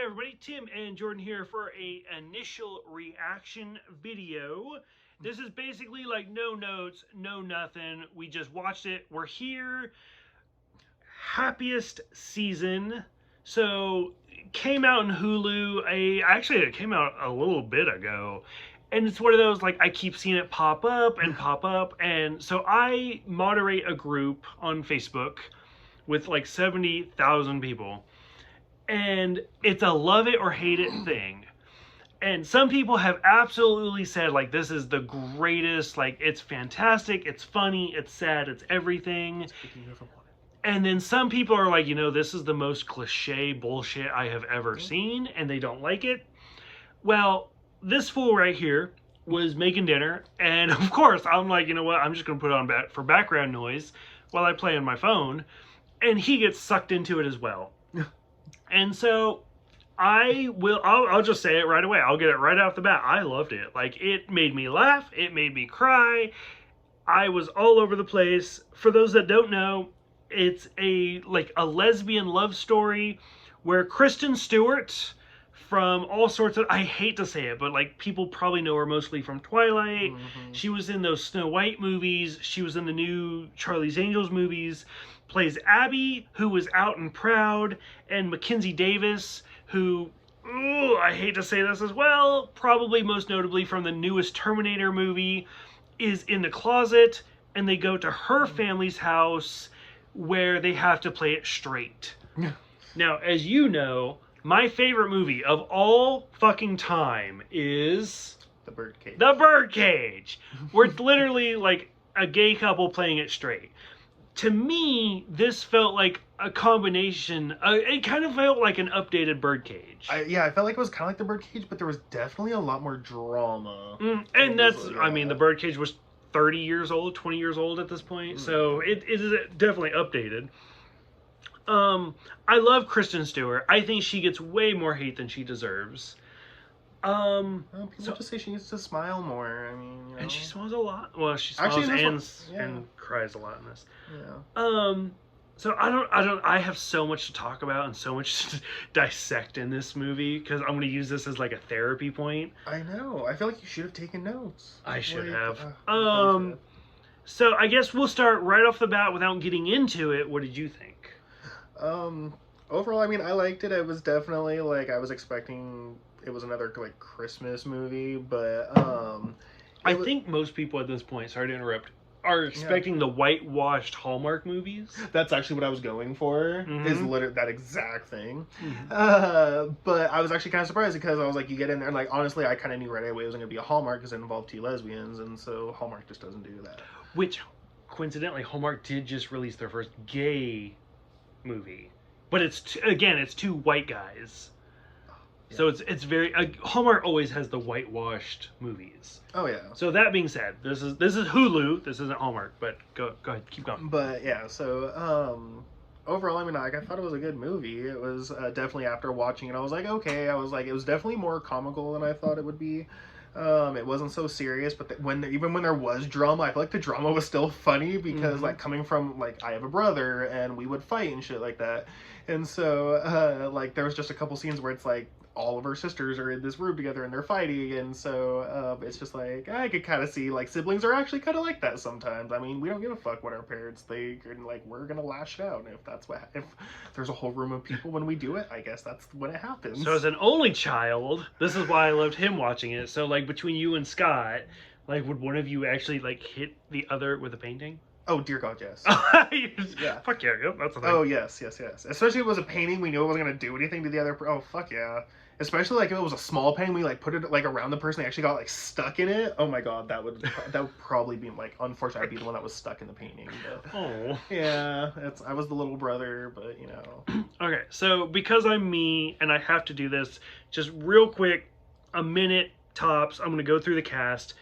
everybody, Tim and Jordan here for a initial reaction video. This is basically like no notes, no nothing. We just watched it. We're here. Happiest season. So came out in Hulu. Actually it came out a little bit ago. And it's one of those, like, I keep seeing it pop up. And so I moderate a group on Facebook with like 70,000 people. And it's a love it or hate it thing. And some people have absolutely said, like, this is the greatest, like, it's fantastic, it's funny, it's sad, it's everything. And then some people are like, this is the most cliche bullshit I have ever seen, and they don't like it. Well, this fool right here was making dinner, and of course, I'm like, you know what, I'm just going to put it on for background noise while I play on my phone, and he gets sucked into it as well. And so I'll just say it right away. I'll get it right off the bat. I loved it. Like, it made me laugh. It made me cry. I was all over the place. For those that don't know, it's a lesbian love story where Kristen Stewart, from all sorts of, I hate to say it, but like people probably know her mostly from Twilight. Mm-hmm. She was in those Snow White movies. She was in the new Charlie's Angels movies. Plays Abby, who was out and proud, and Mackenzie Davis, who, I hate to say this as well, probably most notably from the newest Terminator movie, is in the closet, and they go to her family's house where they have to play it straight. Now, as you know, my favorite movie of all fucking time is The Birdcage. The Birdcage, where it's literally like a gay couple playing it straight. To me, this felt like a combination. It kind of felt like an updated Birdcage. I felt like it was kind of like The Birdcage, but there was definitely a lot more drama. And that's, I mean, The Birdcage was 30 years old, 20 years old at this point, so it is definitely updated. I love Kristen Stewart. I think she gets way more hate than she deserves. People just say she needs to smile more. I mean, and she smiles a lot. Well, she smiles and cries a lot in this. Yeah. So I have so much to talk about and so much to dissect in this movie because I'm going to use this as like a therapy point. I know. I feel like you should have taken notes. I should have. So I guess we'll start right off the bat without getting into it. What did you think? Overall, I mean, I liked it. It was definitely like I was expecting. It was another like Christmas movie, but I think most people at this point, sorry to interrupt, are expecting the whitewashed Hallmark movies. That's actually what I was going for. Mm-hmm. Is literally that exact thing. Mm-hmm. But I was actually kind of surprised because I was like, you get in there and like honestly, I kind of knew right away it was going to be a Hallmark because it involved two lesbians, and so Hallmark just doesn't do that. Which, coincidentally, Hallmark did just release their first gay movie, but it's two white guys. Yeah. So it's very Hallmark always has the whitewashed movies. Oh yeah. So that being said, this is Hulu. This isn't Hallmark, but go ahead, keep going. But yeah, so overall, I mean, like I thought it was a good movie. It was definitely after watching it, I was like, okay. I was like, it was definitely more comical than I thought it would be. It wasn't so serious, but even when there was drama, I feel like the drama was still funny because like coming from like I have a brother and we would fight and shit like that, and so like there was just a couple scenes where it's like all of her sisters are in this room together and they're fighting, and so it's just like I could kind of see like siblings are actually kind of like that sometimes. I mean, we don't give a fuck what our parents think, and like we're gonna lash out, and if there's a whole room of people when we do it, I guess that's when it happens. So as an only child, this is why I loved him watching it. So like between you and Scott, like would one of you actually like hit the other with a painting? Oh, dear God, yes. Yeah. Fuck yeah, that's the thing. Oh, yes. Especially if it was a painting, we knew it wasn't going to do anything to the other Oh, fuck yeah. Especially, like, if it was a small painting, we, like, put it, like, around the person, they actually got, like, stuck in it. Oh, my God, that would probably be, like, unfortunately, I'd be the one that was stuck in the painting. But, oh. Yeah, I was the little brother, but, you know. Okay, so, because I'm me, and I have to do this, just real quick, a minute tops, I'm going to go through the cast.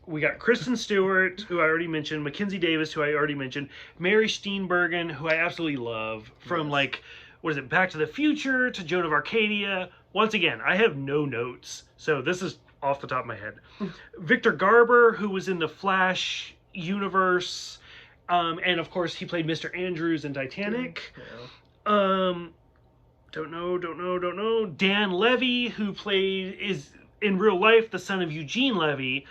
We got Kristen Stewart, who I already mentioned, Mackenzie Davis, who I already mentioned, Mary Steenburgen, who I absolutely love, from like, what is it, Back to the Future to Joan of Arcadia. Once again, I have no notes, so this is off the top of my head. Victor Garber, who was in the Flash universe, and of course he played Mr. Andrews in Titanic. Don't know. Dan Levy, who is in real life the son of Eugene Levy.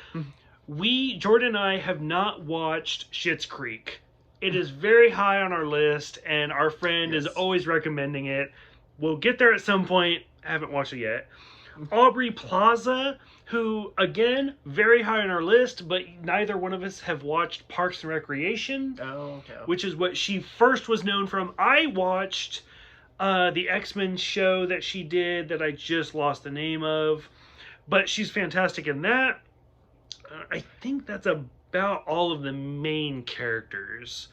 Jordan and I have not watched Schitt's Creek. It is very high on our list, and our friend is always recommending it. We'll get there at some point. I haven't watched it yet. Aubrey Plaza, who, again, very high on our list, but neither one of us have watched Parks and Recreation, which is what she first was known from. I watched the X-Men show that she did that I just lost the name of, but she's fantastic in that. I think that's about all of the main characters.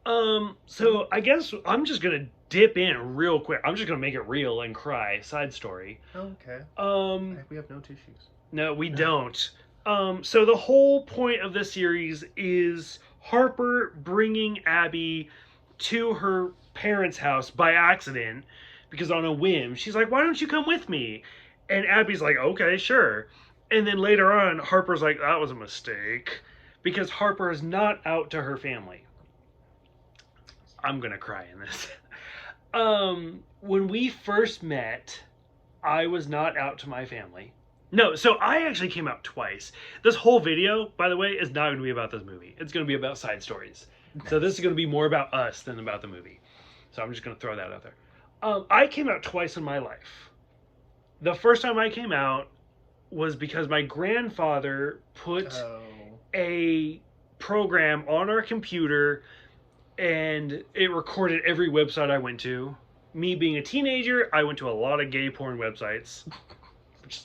So I guess I'm just gonna dip in real quick. I'm just gonna make it real and cry. Side story. Okay. We have no tissues. No, we don't. So the whole point of this series is Harper bringing Abby to her parents' house by accident, because on a whim she's like, "Why don't you come with me?" And Abby's like, "Okay, sure." And then later on, Harper's like, "That was a mistake," because Harper is not out to her family. I'm gonna cry in this. When we first met, I was not out to my family. No, so I actually came out twice. This whole video, by the way, is not going to be about this movie. It's going to be about side stories. So this is going to be more about us than about the movie. So I'm just going to throw that out there. I came out twice in my life. The first time I came out was because my grandfather put a program on our computer, and it recorded every website I went to. Me being a teenager, I went to a lot of gay porn websites.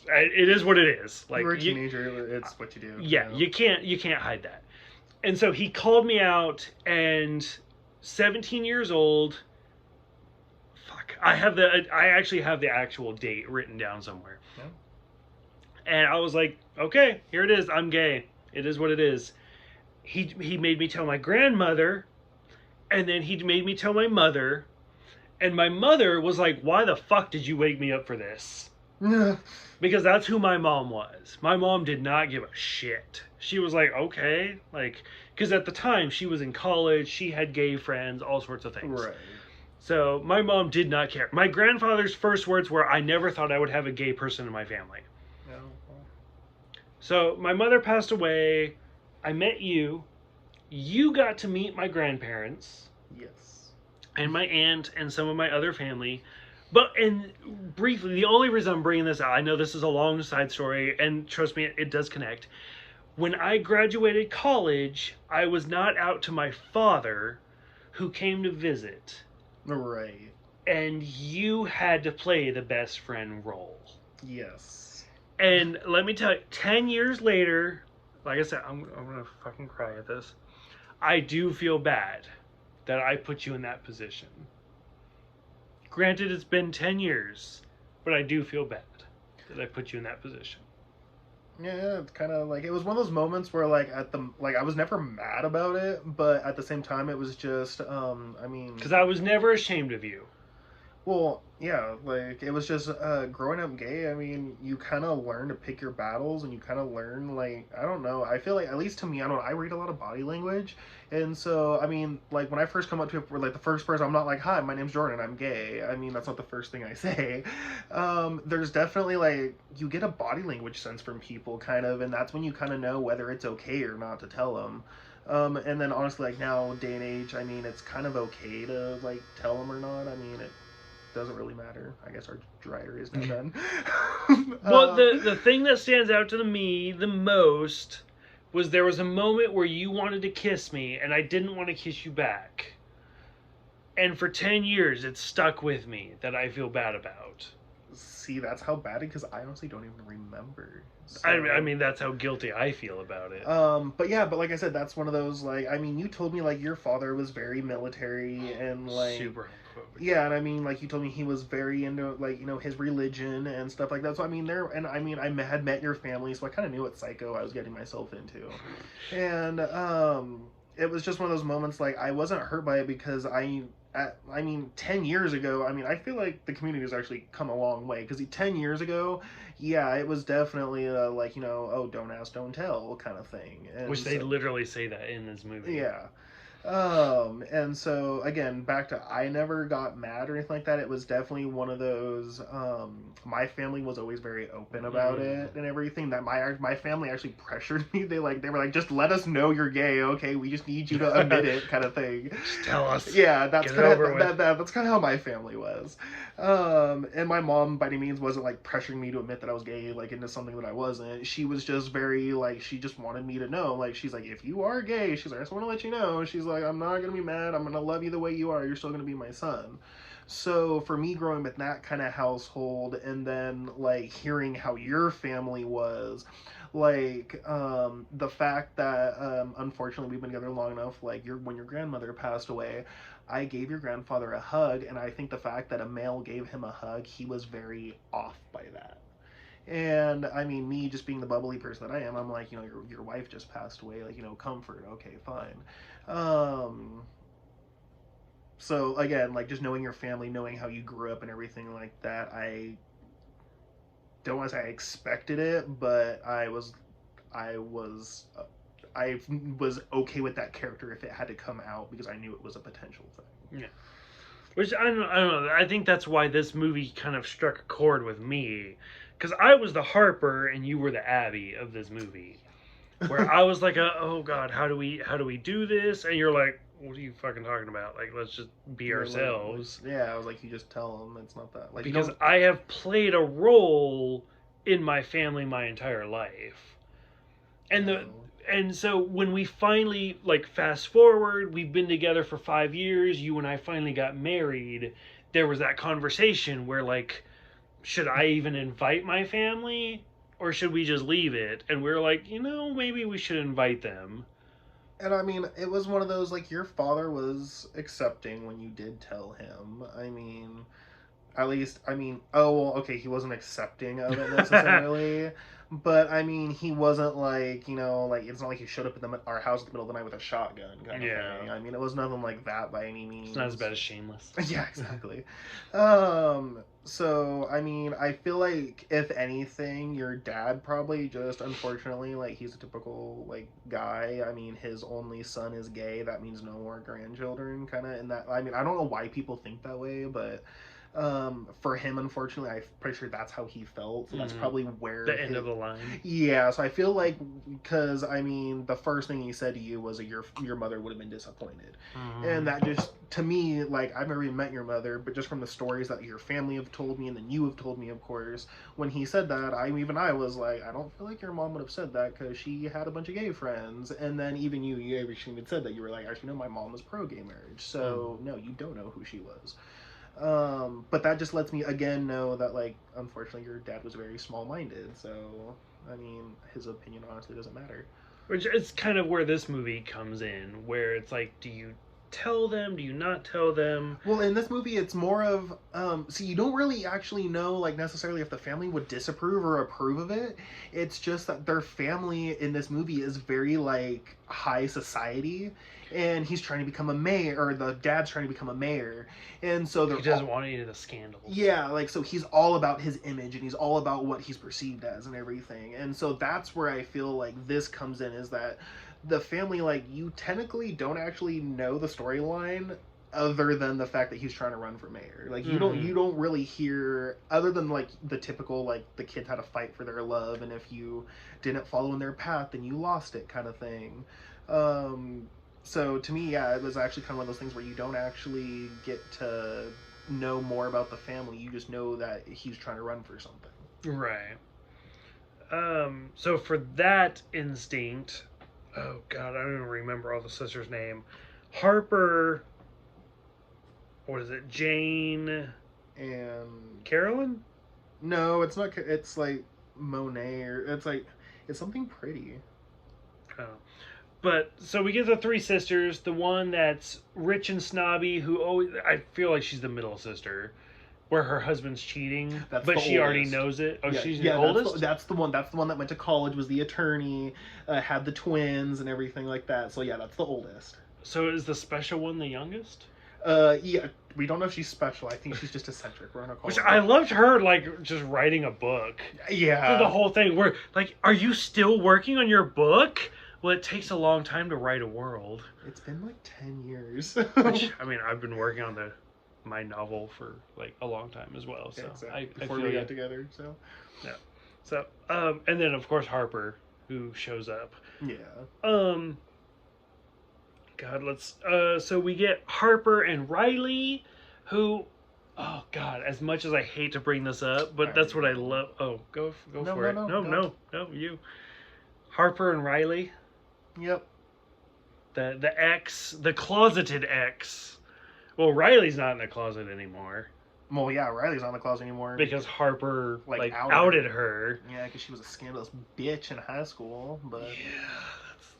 It is what it is. Like, you're a teenager, it's what you do. Yeah, you can't hide that. And so he called me out, and 17 years old. Fuck, I actually have the actual date written down somewhere. Yeah. And I was like, okay, here it is. I'm gay. It is what it is. He made me tell my grandmother, and then he made me tell my mother, and my mother was like, "Why the fuck did you wake me up for this?" Because that's who my mom was. My mom did not give a shit. She was like, okay, like, because at the time she was in college, she had gay friends, all sorts of things. Right. So my mom did not care. My grandfather's first words were, "I never thought I would have a gay person in my family." No. So my mother passed away. I met you. You got to meet my grandparents. Yes. And my aunt and some of my other family. And briefly, the only reason I'm bringing this out, I know this is a long side story, and trust me, it does connect. When I graduated college, I was not out to my father, who came to visit. Right. And you had to play the best friend role. Yes. And let me tell you, 10 years later, like I said, I'm going to fucking cry at this. I do feel bad that I put you in that position. Granted, it's been 10 years, but I do feel bad that I put you in that position. Yeah, it's kind of like, it was one of those moments where, like, I was never mad about it, but at the same time, it was just, because I was never ashamed of you. Well, yeah, like, it was just, growing up gay, I mean, you kind of learn to pick your battles, and you kind of learn, like, I don't know, I feel like, at least to me, I read a lot of body language, and so, I mean, like, when I first come up to it, like, the first person, I'm not like, "Hi, my name's Jordan, I'm gay." I mean, that's not the first thing I say. There's definitely, like, you get a body language sense from people, kind of, and that's when you kind of know whether it's okay or not to tell them. And then, honestly, like, now, day and age, I mean, it's kind of okay to, like, tell them or not. I mean, it doesn't really matter. I guess our dryer is now done. Well, the thing that stands out to me the most was there was a moment where you wanted to kiss me, and I didn't want to kiss you back. And for 10 years, it's stuck with me that I feel bad about. See, that's how bad it, because I honestly don't even remember. So, I mean, that's how guilty I feel about it. But like I said, that's one of those, like, I mean, you told me, like, your father was very military and, like... Super homophobic. Yeah, and I mean, like, you told me he was very into, like, you know, his religion and stuff like that. So, I mean, I had met your family, so I kind of knew what psycho I was getting myself into. And, it was just one of those moments, like, I wasn't hurt by it because I mean, 10 years ago, I mean, I feel like the community has actually come a long way, because 10 years ago, yeah, it was definitely, like, you know, oh, don't ask, don't tell kind of thing. And which they literally say that in this movie. Yeah. And so again, back to I never got mad or anything like that. It was definitely one of those. My family was always very open about it and everything. That my family actually pressured me. They were like, just let us know you're gay, okay? We just need you to admit it, kind of thing. Just tell us. Yeah, that's Get it over with. that's kind of how my family was. And my mom by any means wasn't like pressuring me to admit that I was gay, like into something that I wasn't. She was just very like she just wanted me to know. Like she's like, if you are gay, she's like, I just want to let you know. She's like, I'm not gonna be mad. I'm gonna love you the way you are. You're still gonna be my son. So for me growing up in that kind of household and then like hearing how your family was, like the fact that unfortunately we've been together long enough, like when your grandmother passed away, I gave your grandfather a hug, and I think the fact that a male gave him a hug, he was very off by that. And I mean, me just being the bubbly person that I am, I'm like, your wife just passed away, like, comfort, okay, fine. So again, like just knowing your family, knowing how you grew up and everything like that, I don't want to say I expected it, but I was okay with that character if it had to come out because I knew it was a potential thing. Yeah. Which I don't know. I think that's why this movie kind of struck a chord with me, because I was the Harper and you were the Abby of this movie, where I was like, oh God, how do we do this? And you're like, what are you fucking talking about? Like, let's just be ourselves. Like, yeah, I was like, you just tell them it's not that. Like, because I have played a role in my family my entire life, and so when we finally, like, fast forward, we've been together for 5 years. You and I finally got married. There was that conversation where, like, should I even invite my family or should we just leave it? And we were like, maybe we should invite them. And I mean, it was one of those, like, your father was accepting when you did tell him. I mean, at least, okay, he wasn't accepting of it necessarily. But, I mean, he wasn't like, like, it's not like he showed up at our house in the middle of the night with a shotgun kind of thing. I mean, it was nothing like that by any means. It's not as bad as Shameless. Yeah, exactly. So, I mean, I feel like, if anything, your dad probably just, unfortunately, like, he's a typical, like, guy. I mean, his only son is gay. That means no more grandchildren, kind of, and that, I mean, I don't know why people think that way, but for him, unfortunately, I'm pretty sure that's how he felt. So that's probably where the end of the line. Yeah, so I feel like, because I mean, the first thing he said to you was that your mother would have been disappointed, and that just, to me, like, I've never even met your mother, but just from the stories that your family have told me and then you have told me, of course, when he said that, I was like, I don't feel like your mom would have said that because she had a bunch of gay friends, and then even you actually had said that you were like, actually, no, my mom was pro gay marriage, so no, you don't know who she was. But that just lets me again know that, like, unfortunately your dad was very small-minded, so I mean, his opinion honestly doesn't matter. Which is kind of where this movie comes in, where it's like, do you tell them, do you not tell them? Well, in this movie it's more of so you don't really actually know, like, necessarily if the family would disapprove or approve of it. It's just that their family in this movie is very, like, high society, and he's trying to become a mayor, or the dad's trying to become a mayor, and so he doesn't want any of the scandals. Yeah, like, so he's all about his image and he's all about what he's perceived as and everything, and so that's where I feel like this comes in, is that the family, like, you technically don't actually know the storyline other than the fact that he's trying to run for mayor. Like, you don't really hear, other than, like, the typical, like, the kids had to fight for their love, and if you didn't follow in their path, then you lost it, kind of thing. So to me, yeah, it was actually kind of one of those things where you don't actually get to know more about the family. You just know that he's trying to run for something. Right. So for that instinct, oh God, I don't even remember all the sisters' name. Harper, what is it? Jane and Carolyn? No, it's not. It's like Monet, or it's something pretty. Oh. But, so we get the three sisters. The one that's rich and snobby, who always, I feel like she's the middle sister, where her husband's cheating, but she already knows it. Oh, yeah, she's the oldest? That's the one that went to college, was the attorney, had the twins and everything like that. So yeah, that's the oldest. So is the special one the youngest? Yeah, we don't know if she's special. I think she's just eccentric. We're gonna call her. I loved her, like, just writing a book. Yeah. Through the whole thing, where, like, are you still working on your book? Well, it takes a long time to write a world. It's been like 10 years. Which, I mean, I've been working on my novel for like a long time as well. So exactly. I Before feel we you. got together, so. Yeah. So, and then of course Harper, who shows up. Yeah. God, let's. So we get Harper and Riley, who, oh God, as much as I hate to bring this up, but that's what I love. Oh, go No, for no, it. no, No, you. Harper and Riley, Yep. the ex, the closeted ex. Well, Riley's not in the closet anymore Well, yeah, Riley's not in the closet anymore. because Harper Like, outed her. Yeah, because she was a scandalous bitch in high school, but Yeah,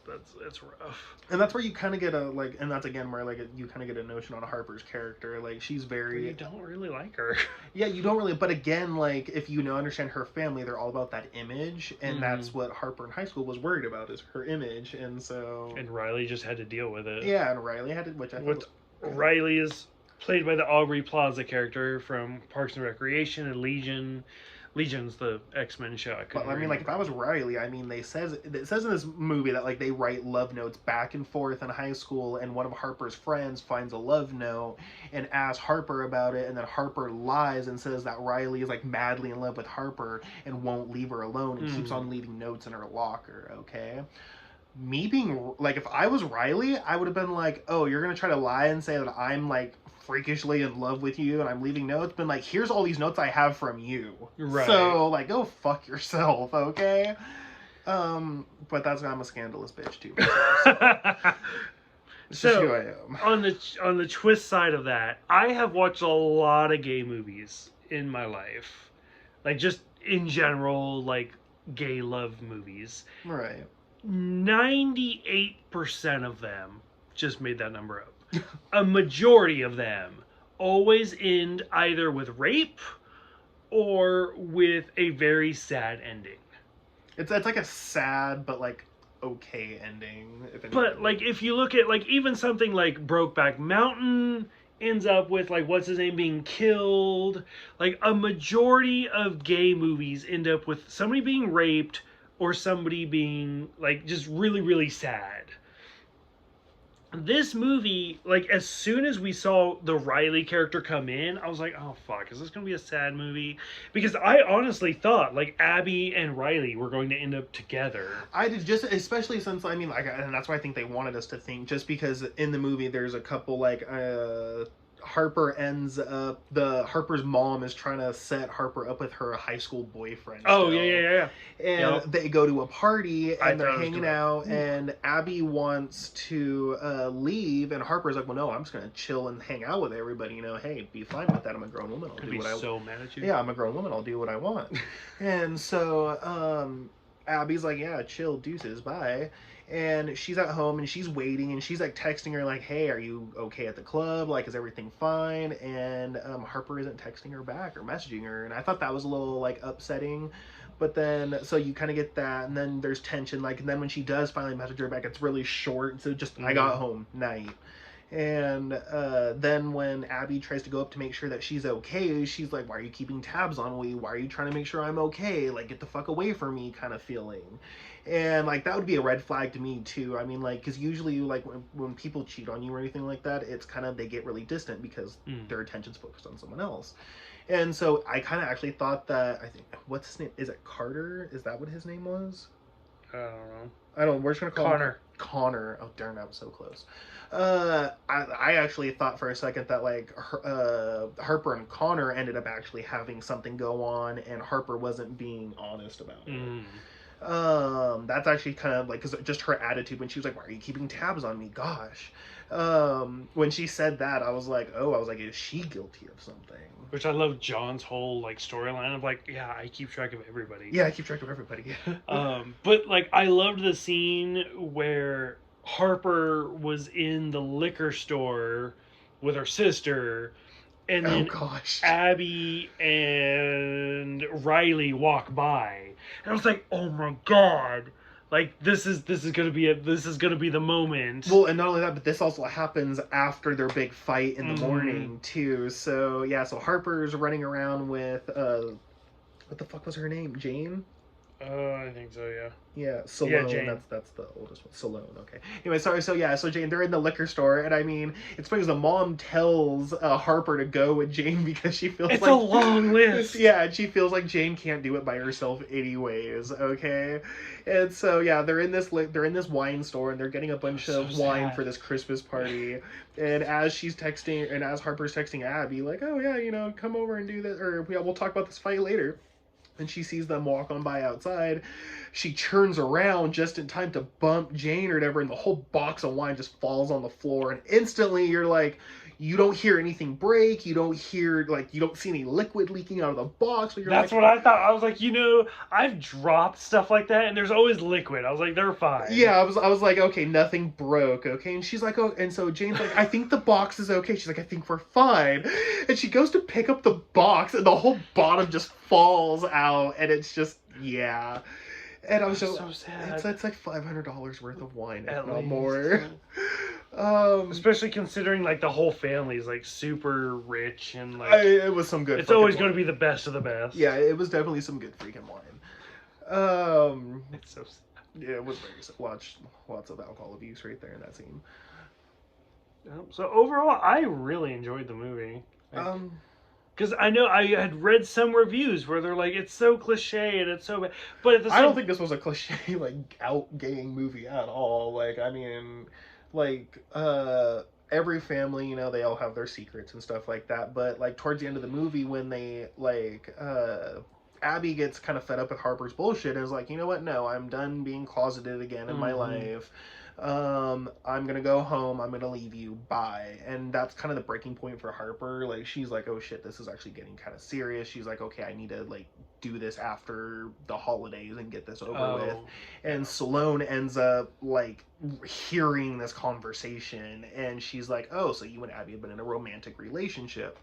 that's rough. and that's where you kind of get a like, and that's again where like you kind of get a notion on Harper's character. Like she's very, You don't really like her. yeah, you don't really, but again, like if you know understand her family, they're all about that image, and Mhm. that's what Harper in high school was worried about is her image, and so And Riley just had to deal with it. yeah, and Riley had to, which I thought was, Riley is played by the Aubrey Plaza character from Parks and Recreation and Legion. Legion's the X-Men show. But I mean, like if I was Riley, I mean, it says in this movie that like they write love notes back and forth in high school, and one of Harper's friends finds a love note and asks Harper about it, and then Harper lies and says that Riley is like madly in love with Harper and won't leave her alone and keeps on leaving notes in her locker. Okay. Me being like, if I was Riley, I would have been like, oh, you're gonna try to lie and say that I'm like freakishly in love with you and I'm leaving notes, but like, here's all these notes I have from you. Right. So like, go fuck yourself, okay? But that's I'm a scandalous bitch too. It's just who I am. on the twist side of that, I have watched a lot of gay movies in my life, like just in general, like gay love movies. Right. 98% of them, just made that number up, a majority of them always end either with rape or with a very sad ending. It's like a sad but like okay ending. But like if you look at like even something like Brokeback Mountain ends up with like what's his name being killed. Like a majority of gay movies end up with somebody being raped or somebody being like just really, really sad. This movie, like as soon as we saw the Riley character come in, I was like, oh fuck, is this gonna be a sad movie? Because I honestly thought like Abby and Riley were going to end up together. I did, just especially since I mean like, and that's why I think they wanted us to think, just because in the movie there's a couple like Harper ends up, Harper's mom is trying to set Harper up with her high school boyfriend. Oh, yeah. And they go to a party and they're hanging out, and Abby wants to leave, and Harper's like, well, no, I'm just going to chill and hang out with everybody. You know, hey, be fine with that. I'm a grown woman. I'll do what I want. so mad at you. Yeah, I'm a grown woman. I'll do what I want. And so Abby's like, yeah, chill, deuces, bye. And she's at home and she's waiting and she's like texting her like, hey, are you okay at the club? Like, is everything fine? And Harper isn't texting her back or messaging her. And I thought that was a little like upsetting. But then, so you kind of get that, and then there's tension. Like, and then when she does finally message her back, it's really short. So just, I got home, night. And then when Abby tries to go up to make sure that she's okay, she's like, why are you keeping tabs on me? Why are you trying to make sure I'm okay? Like, get the fuck away from me kind of feeling. And like, that would be a red flag to me too. I mean, like, because usually like when people cheat on you or anything like that, it's kind of, they get really distant because their attention's focused on someone else. And so I kind of actually thought that, I think, what's his name? Is it Carter? Is that what his name was? I don't know. I don't know. We're just going to call Connor. him Connor. Oh, darn, that was so close. I actually thought for a second that like Harper and Connor ended up actually having something go on, and Harper wasn't being honest about it. That's actually kind of like, because just her attitude when she was like, why are you keeping tabs on me? Gosh. When she said that, I was like, is she guilty of something? Which I love John's whole like storyline of like, yeah, I keep track of everybody. Yeah, I keep track of everybody. But like, I loved the scene where Harper was in the liquor store with her sister, and then Abby and Riley walk by, and I was like, oh my god. Like, this is gonna be the moment. Well, and not only that, but this also happens after their big fight in the morning too. So yeah, so Harper's running around with what the fuck was her name? Jane? I think so, yeah. Yeah, Yeah, Salone. Jane. That's the oldest one. Salone. Okay. Anyway, sorry. So yeah, so Jane, they're in the liquor store, and I mean, it's funny because the mom tells Harper to go with Jane because she feels It's like a long list. yeah, and she feels like Jane can't do it by herself anyways. Okay, and so yeah, they're in this wine store, and they're getting a bunch So of wine sad. for this Christmas party. And as Harper's texting Abby, like, oh yeah, come over and do this, or yeah, we'll talk about this fight later. And she sees them walk on by outside. She turns around just in time to bump Jane or whatever, and the whole box of wine just falls on the floor. And instantly, you're like, you don't hear anything break. You don't see any liquid leaking out of the box. But you're That's like, what I thought. I was like, I've dropped stuff like that, and there's always liquid. I was like, they're fine. yeah, I was like, okay, nothing broke, okay. And she's like, oh, and so Jane's like, I think the box is okay. She's like, I think we're fine. And she goes to pick up the box, and the whole bottom just falls out, and it's just yeah. And I was just so sad. It's like $500 worth of wine, if At not least. more. Especially considering like the whole family is like super rich and like it was some good. it's always wine. going to be the best of the best. Yeah, it was definitely some good freaking wine. It's so sad. Yeah, it was very sad. Lots of alcohol abuse right there in that scene. So overall, I really enjoyed the movie. Like, because I know I had read some reviews where they're like, it's so cliche and it's so bad. But at the same I don't think this was a cliche, out-gaying movie at all. I mean, every family, they all have their secrets and stuff like that. But, towards the end of the movie, when they, Abby gets kind of fed up with Harper's bullshit and is like, you know what? No, I'm done being closeted again in my life. I'm gonna go home. I'm gonna leave you. Bye. And that's kind of the breaking point for Harper. She's like, oh shit, this is actually getting kind of serious. She's like, okay, I need to do this after the holidays and get this over with. And Salone ends up hearing this conversation, and she's like, oh, so you and Abby have been in a romantic relationship.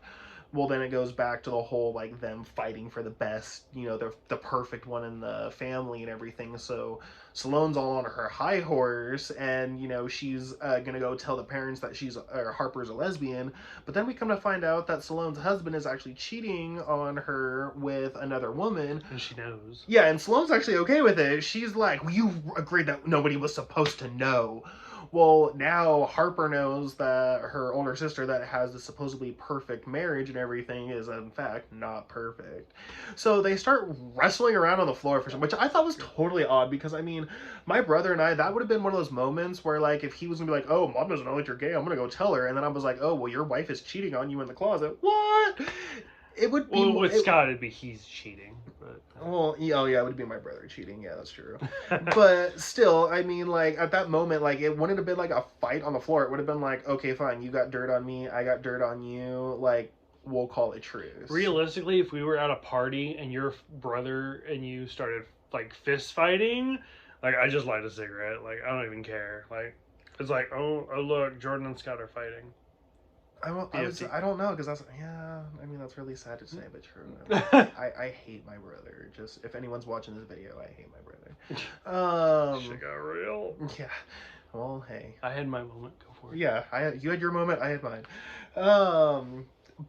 Well, then it goes back to the whole them fighting for the best, the perfect one in the family and everything. So Salone's all on her high horse, and she's gonna go tell the parents that Harper's a lesbian. But then we come to find out that Salone's husband is actually cheating on her with another woman, and she knows. Yeah, and Salone's actually okay with it. She's like, well, you agreed that nobody was supposed to know. Well, now Harper knows that her older sister that has the supposedly perfect marriage and everything is in fact not perfect. So they start wrestling around on the floor for some, which I thought was totally odd because I mean, my brother and I, that would have been one of those moments where if he was gonna be like, oh, mom doesn't know that you're gay, I'm gonna go tell her, and then I was like, oh, well, your wife is cheating on you in the closet. What? It would be with Scott, it'd be he's cheating. But well, yeah, it would be my brother cheating. Yeah, that's true. But still, I mean, at that moment, it wouldn't have been a fight on the floor. It would have been okay, fine, you got dirt on me, I got dirt on you. We'll call it truce. Realistically, if we were at a party and your brother and you started fist fighting, I just light a cigarette. I don't even care. It's oh look, Jordan and Scott are fighting. I don't know because I mean that's really sad to say, but true. I hate my brother. Just if anyone's watching this video, I hate my brother. Shit got real. Yeah. Well, hey. I had my moment. Go for it. Yeah, you had your moment. I had mine.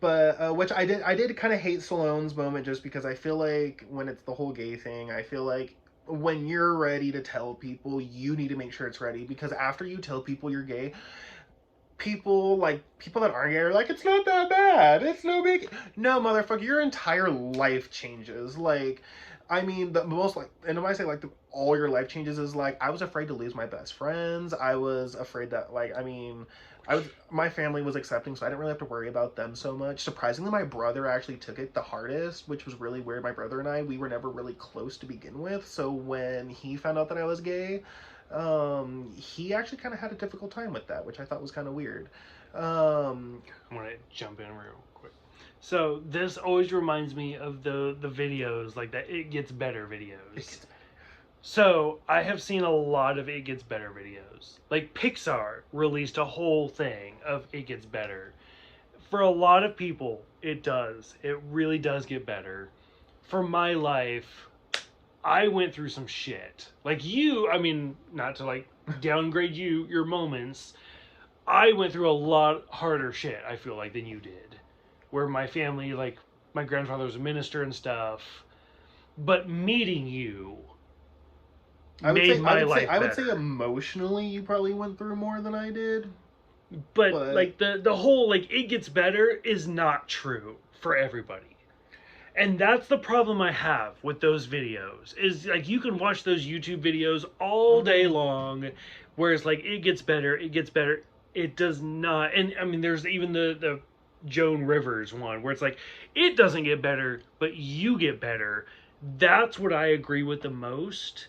But which I did kind of hate Salone's moment just because I feel like when it's the whole gay thing, I feel like when you're ready to tell people, you need to make sure it's ready because after you tell people you're gay, people that aren't gay are like, it's not that bad, it's no big. No, motherfucker, your entire life changes. I mean, the most and when I say all your life changes is I was afraid to lose my best friends. I was afraid that my family was accepting, so I didn't really have to worry about them so much. Surprisingly, my brother actually took it the hardest, which was really weird. My brother and we were never really close to begin with, so when he found out that I was gay, he actually kind of had a difficult time with that, which I thought was kind of weird. I'm gonna jump in real quick. So this always reminds me of the videos that It Gets Better videos. So I have seen a lot of It Gets Better videos. Pixar released a whole thing of It Gets Better. For a lot of people, it does. It really does get better. For my life, I went through some shit. You, I mean, not to downgrade your moments. I went through a lot harder shit, I feel than you did. Where my family, my grandfather was a minister and stuff. But meeting you made my life I would say better. emotionally, you probably went through more than I did. But But like the whole like it gets better is not true for everybody. And that's the problem I have with those videos. Is like you can watch those YouTube videos all day long where it's like it gets better, it gets better. It does not. And I mean there's even the Joan Rivers one where it's like it doesn't get better, but you get better. That's what I agree with the most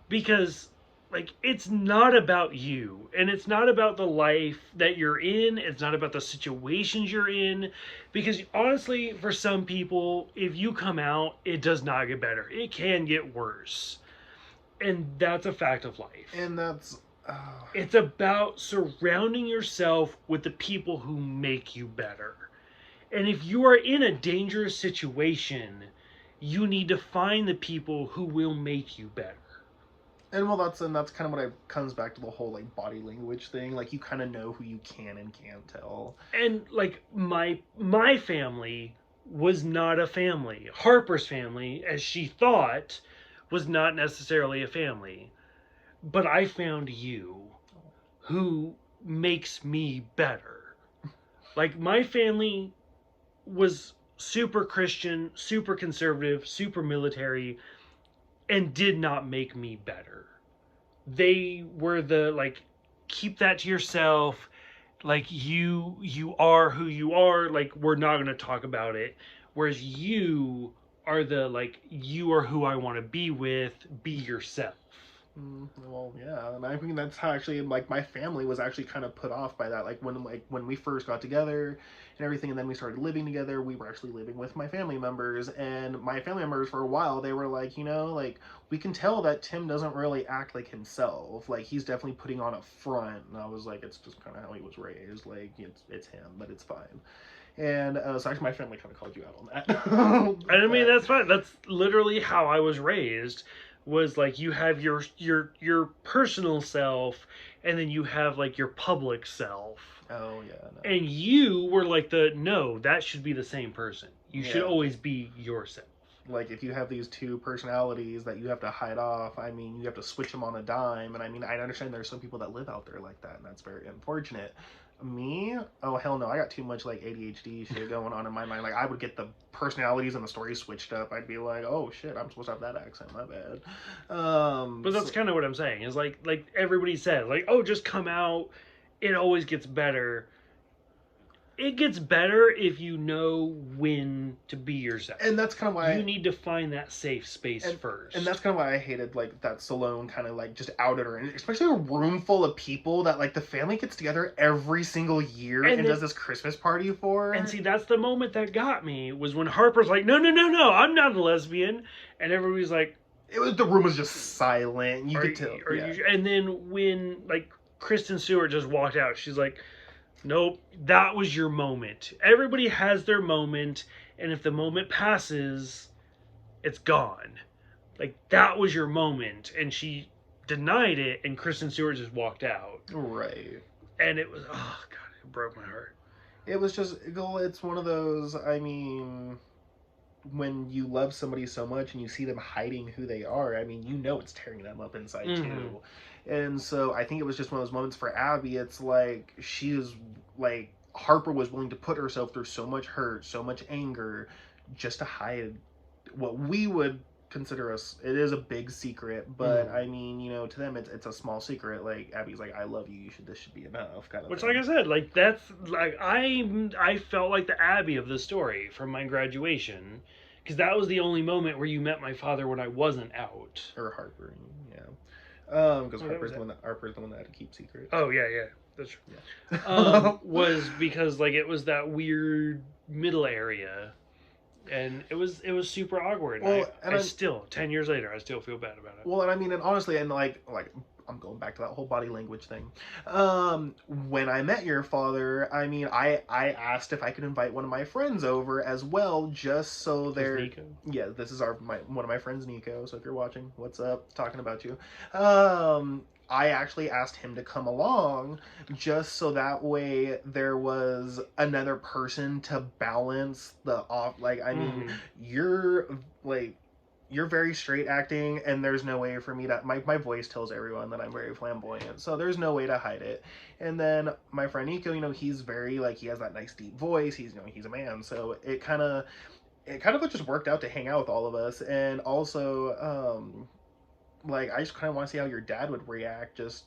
because like it's not about you and it's not about the life that you're in, it's not about the situations you're in, because honestly for some people if you come out it does not get better, it can get worse, and that's a fact of life. and that's uh, It's about surrounding yourself with the people who make you better, and if you are in a dangerous situation you need to find the people who will make you better. and that's kind of what comes back to the whole like body language thing. Like you kind of know who you can and can't tell. And like my family was not a family. Harper's family, as she thought, was not necessarily a family. But I found you who makes me better. Like my family was super Christian, super conservative, super military, and did not make me better. They were the like keep that to yourself, like you are who you are, like we're not going to talk about it, whereas you are the like you are who I want to be with, be yourself. Well, yeah, and I mean that's how actually like my family was actually kind of put off by that. Like when we first got together and everything, and then we started living together. We were actually living with my family members, and my family members for a while they were like, like we can tell that Tim doesn't really act like himself. Like he's definitely putting on a front. And I was like, it's just kind of how he was raised. Like it's him, but it's fine. And so actually, my family kind of called you out on that. And I mean that's fine, that's literally how I was raised, was like you have your personal self and then you have like your public self, Oh yeah, no. and you were like the no, that should be the same person, you should Yeah. always be yourself. Like if you have these two personalities that you have to hide off, I mean you have to switch them on a dime. And I mean I understand there's some people that live out there like that, and that's very unfortunate. Me, oh hell no, I got too much like ADHD shit going on in my mind. Like I would get the personalities and the stories switched up. I'd be like, oh shit, I'm supposed to have that accent, my bad. But that's kind of what I'm saying is like everybody says like, oh, just come out, it always gets better. It gets better if you know when to be yourself. And that's kind of why you need to find that safe space first. And that's kind of why I hated like that Stallone kind of like just outed her, and especially a room full of people that like the family gets together every single year and does this Christmas party for her. And see, that's the moment that got me, was when Harper's like, no, I'm not a lesbian, and everybody's like, the room was just silent. You could tell. And then when like Kristen Stewart just walked out, she's like, nope, that was your moment. Everybody has their moment, and if the moment passes, it's gone. Like, that was your moment. And she denied it, and Kristen Stewart just walked out. Right. And it was, oh, God, it broke my heart. It was just, it's one of those, I mean, when you love somebody so much and you see them hiding who they are, I mean, it's tearing them up inside too. And so I think it was just one of those moments for Abby. It's like she is like Harper was willing to put herself through so much hurt, so much anger, just to hide what we would consider us. It is a big secret, but I mean, to them it's a small secret. Like Abby's like, I love you. This should be enough. Kind of. Which, thing. like I said, like that's like I felt like the Abby of the story from my graduation. Because that was the only moment where you met my father when I wasn't out. Or Harper, yeah. Because Harper's the one that had to keep secrets. Oh yeah, that's true. Yeah. Was because like it was that weird middle area, and it was super awkward. Well, I still 10 years later, I still feel bad about it. Well, and I mean, and honestly, and like I'm going back to that whole body language thing. When I met your father, I mean, I asked if I could invite one of my friends over as well, just so they're... Nico? Yeah, this is one of my friends, Nico, so if you're watching, what's up? Talking about you. I actually asked him to come along, just so that way there was another person to balance the off... Like, I mean, you're, like... you're very straight acting, and there's no way for me to, my voice tells everyone that I'm very flamboyant, so there's no way to hide it. And then my friend Nico, he's very, like, he has that nice deep voice, he's, he's a man, so it kind of just worked out to hang out with all of us. And also, like, I just kind of want to see how your dad would react, just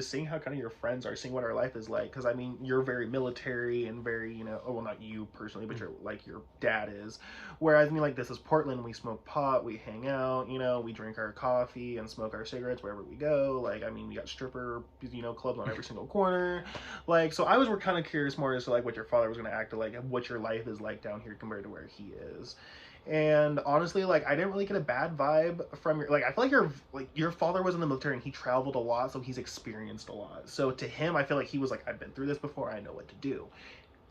seeing how kind of your friends are, seeing what our life is like. Because I mean, you're very military and very, oh, well, not you personally, but your dad is. Whereas I mean, like, this is Portland. We smoke pot, we hang out, we drink our coffee and smoke our cigarettes wherever we go. Like, I mean, we got stripper, clubs on every single corner. Like, so I was kind of curious more as to like what your father was going to act like, what your life is like down here compared to where he is. And honestly, like, I didn't really get a bad vibe from your, like, I feel like your father was in the military and he traveled a lot, so he's experienced a lot. So to him, I feel like he was like, I've been through this before, I know what to do.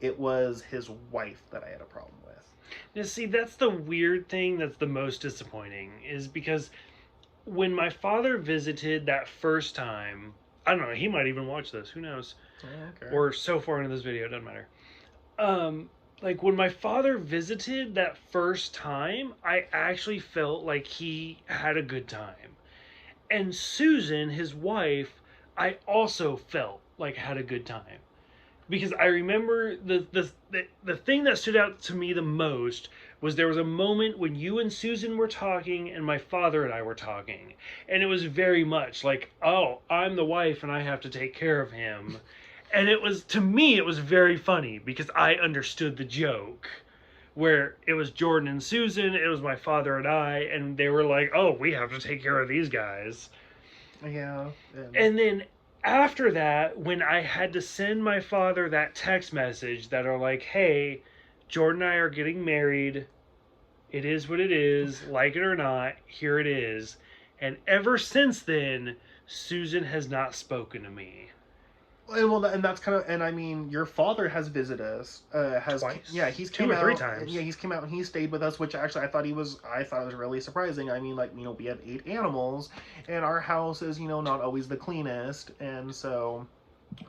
It was his wife that I had a problem with. Now, see, that's the weird thing that's the most disappointing, is because when my father visited that first time, I don't know, he might even watch this, who knows? Oh, okay. Or so far into this video, it doesn't matter. Like, when my father visited that first time, I actually felt like he had a good time. And Susan, his wife, I also felt like had a good time. Because I remember the thing that stood out to me the most was there was a moment when you and Susan were talking and my father and I were talking. And it was very much like, oh, I'm the wife and I have to take care of him. And it was, to me, it was very funny because I understood the joke. Where it was Jordan and Susan, it was my father and I, and they were like, oh, we have to take care of these guys. Yeah. And then after that, when I had to send my father that text message that are like, hey, Jordan and I are getting married. It is what it is. Like it or not, here it is. And ever since then, Susan has not spoken to me. And that's kind of, and I mean, your father has visited us. Twice? Yeah, he's Two came or three out. times. Yeah, he's came out and he stayed with us, which actually I thought it was really surprising. I mean, like, we have 8 animals, and our house is, not always the cleanest, and so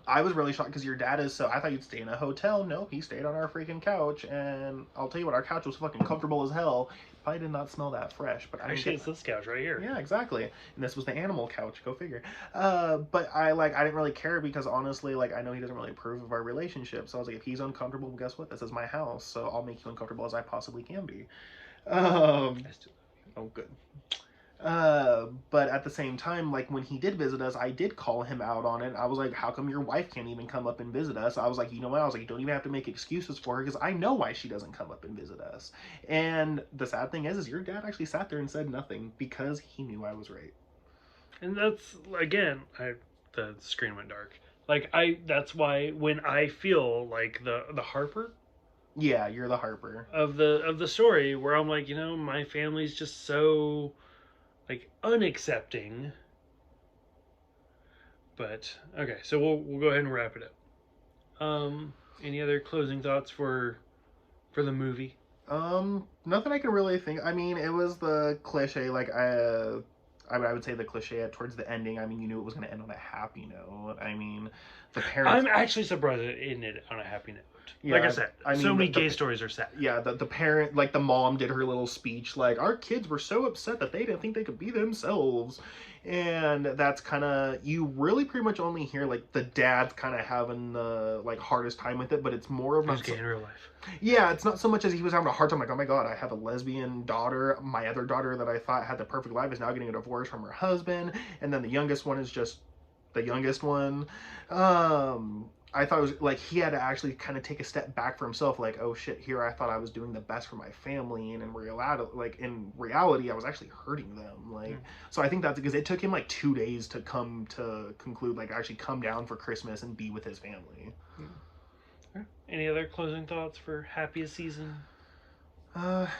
I was really shocked because your dad is so. I thought you'd stay in a hotel. No, he stayed on our freaking couch, and I'll tell you what, our couch was fucking comfortable as hell. Probably did not smell that fresh, but Actually, it's this couch right here. Yeah, exactly. And this was the animal couch. Go figure. But I didn't really care because honestly, like, I know he doesn't really approve of our relationship. So I was like, if he's uncomfortable, guess what? This is my house, so I'll make you uncomfortable as I possibly can be. Oh, good. But at the same time, like, when he did visit us, I did call him out on it. I was like, how come your wife can't even come up and visit us? I was like, you know what? I was like, you don't even have to make excuses for her because I know why she doesn't come up and visit us. And the sad thing is your dad actually sat there and said nothing because he knew I was right. And that's, again, the screen went dark. Like, that's why when I feel like the Harper. Yeah, you're the Harper. Of the story where I'm like, my family's just so, like, unaccepting. But okay, so we'll go ahead and wrap it up. Any other closing thoughts for the movie? Nothing I can really think. I mean, it was the cliche, like, I would say the cliche towards the ending. I mean, you knew it was going to end on a happy note. I mean, the parents. I'm actually surprised it ended on a happy note. Yeah, like I said, so many gay stories are sad. Yeah, the parent, like, the mom did her little speech, like, our kids were so upset that they didn't think they could be themselves. And that's kind of, you really pretty much only hear, like, the dad's kind of having the, like, hardest time with it, but it's more of... He's gay in real life. Yeah, it's not so much as he was having a hard time, like, oh my god, I have a lesbian daughter. My other daughter that I thought had the perfect life is now getting a divorce from her husband. And then the youngest one is just the youngest one. I thought it was like he had to actually kind of take a step back for himself, like, oh shit, here I thought I was doing the best for my family, and in reality I was actually hurting them. Like, so I think that's because it took him like 2 days to come to conclude, like, actually come down for Christmas and be with his family. Any other closing thoughts for Happiest season?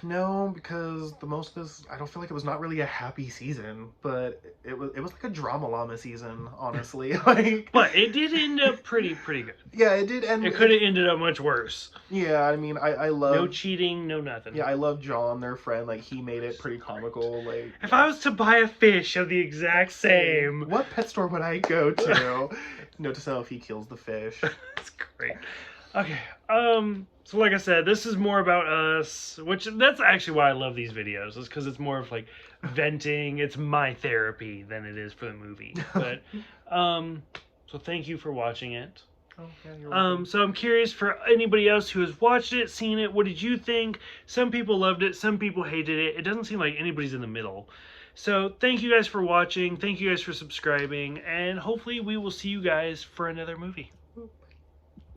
No, because the most of this, I don't feel like it was not really a happy season, but it was like a drama llama season, honestly. Like, but it did end up pretty good. Yeah, it did, and it could have ended up much worse. Yeah, I mean, I love no cheating, no nothing. Yeah, I love John, their friend. Like, he made it pretty comical. Like, if I was to buy a fish of the exact same, what pet store would I go to? Note to self: he kills the fish. That's great. Okay. So like I said, this is more about us, which that's actually why I love these videos, is because it's more of like venting. It's my therapy than it is for the movie. But so thank you for watching it. Oh, yeah, you're welcome. So I'm curious for anybody else who has watched it, seen it, what did you think? Some people loved it, some people hated it. It doesn't seem like anybody's in the middle. So thank you guys for watching. Thank you guys for subscribing, and hopefully we will see you guys for another movie.